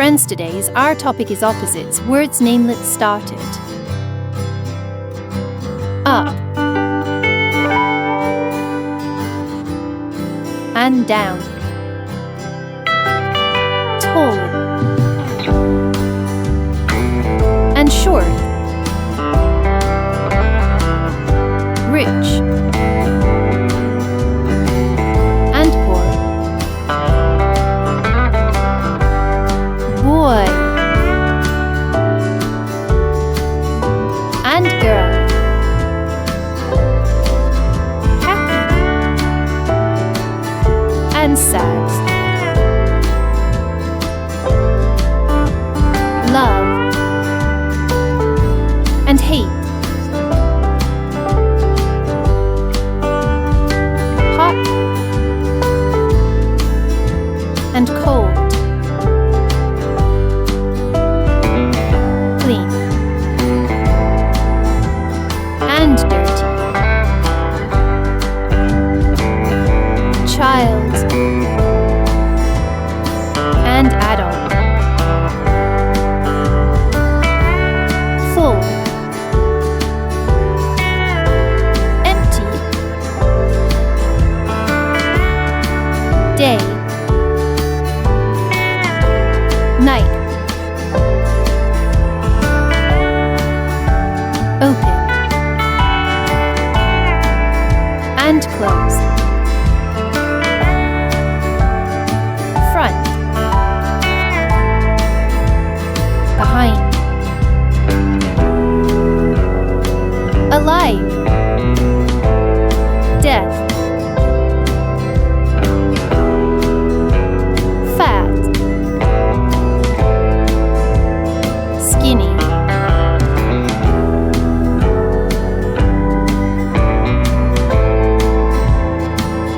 friends today, our topic is opposites, words namelets started. Up and down. Tall and short. Rich and poor. Boy and girl. Happy and sad. Love and hate. Hot and cold. Clean and dirty. Child and adult. Full, empty. Day, night.